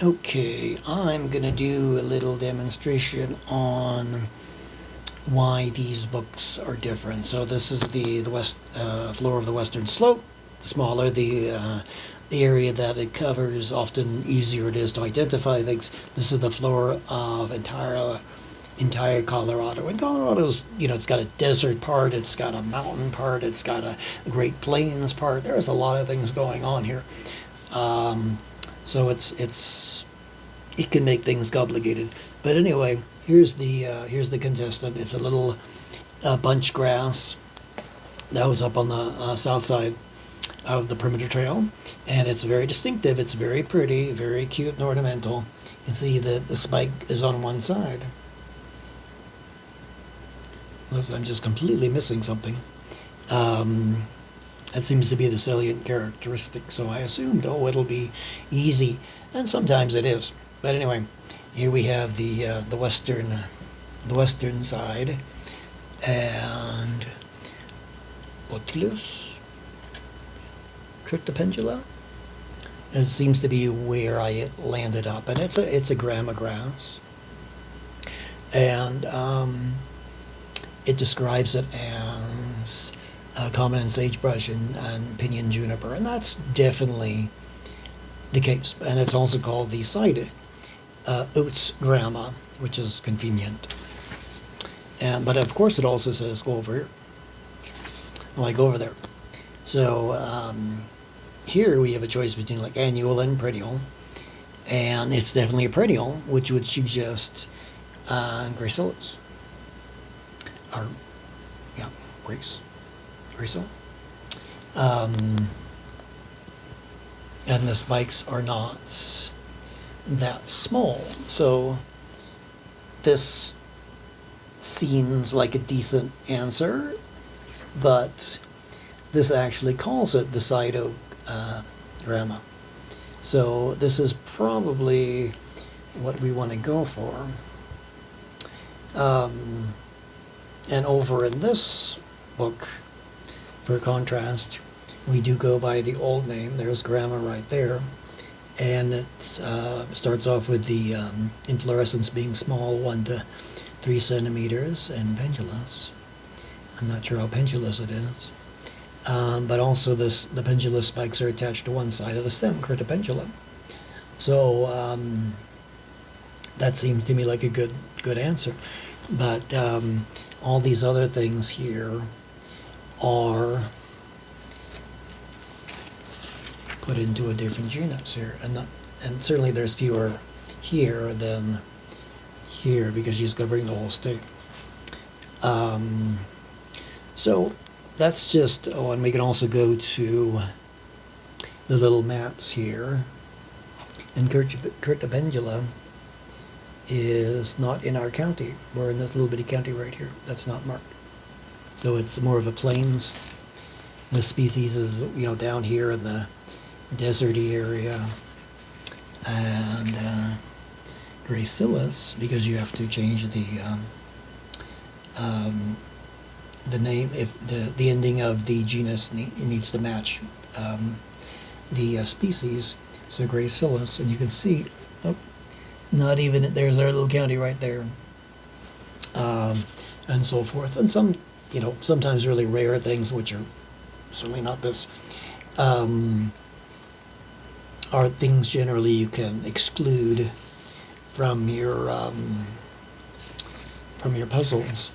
Okay, I'm gonna do a little demonstration on why these books are different. So this is the west floor of the western slope. The smaller the area that it covers, often easier it is to identify things. This is the floor of entire Colorado. And Colorado's, it's got a desert part, it's got a mountain part, it's got a Great Plains part. There's a lot of things going on here. Um, so it can make things complicated. But anyway, here's the contestant. It's a little bunch grass that was up on the south side of the perimeter trail, and it's very distinctive. It's very pretty, very cute and ornamental. You can see the spike is on one side. Unless I'm just completely missing something. That seems to be the salient characteristic, so I assumed, it'll be easy, and sometimes it is. But anyway, here we have the western side, and Bouteloua, curtipendula. It seems to be where I landed up, and it's a grama grass, and it describes it as common in sagebrush and pinyon juniper, and that's definitely the case. And it's also called the side oats grama, which is convenient. And but of course, it also says go over here, like over there. So here we have a choice between like annual and perennial, and it's definitely a perennial, which would suggest gracilis, or yeah, gracil. Um, and the spikes are not that small, so this seems like a decent answer, but this actually calls it the cyto grama. So this is probably what we want to go for. And over in this book, for contrast, we do go by the old name. There's grama right there. And it starts off with the inflorescence being small, 1 to 3 centimeters, and pendulous. I'm not sure how pendulous it is. But also the pendulous spikes are attached to one side of the stem, curtipendula. So that seems to me like a good answer. But all these other things here are put into a different genus here, and certainly there's fewer here than here because she's covering the whole state. So that's just, and we can also go to the little maps here, and curtipendula is not in our county. We're in this little bitty county right here that's not marked. So it's more of a plains. The species is, down here in the deserty area, and gracilis, because you have to change the name if the ending of the genus needs to match the species. So gracilis, and you can see, not even, there's our little county right there, and so forth, and some, sometimes really rare things, which are certainly not this. Are things generally you can exclude from your puzzles.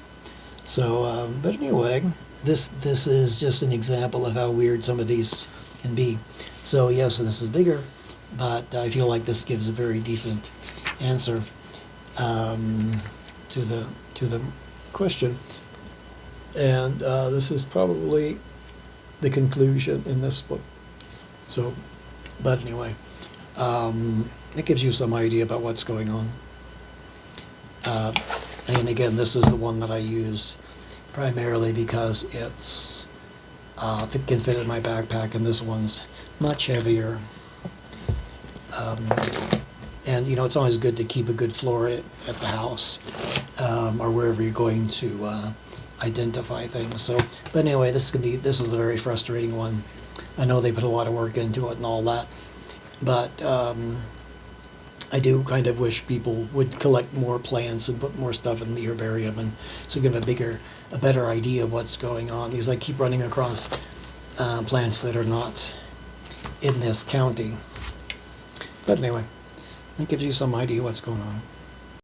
So, but anyway, this is just an example of how weird some of these can be. So yes, this is bigger, but I feel like this gives a very decent answer to the question. And this is probably the conclusion in this book. So, but anyway, it gives you some idea about what's going on. And again, this is the one that I use primarily because it can fit in my backpack, and this one's much heavier. And it's always good to keep a good floor at the house, or wherever you're going to identify things. So, but anyway, this is a very frustrating one. I know they put a lot of work into it and all that, but I do kind of wish people would collect more plants and put more stuff in the herbarium, and so you get a better idea of what's going on, because I keep running across plants that are not in this county. But anyway, that gives you some idea what's going on.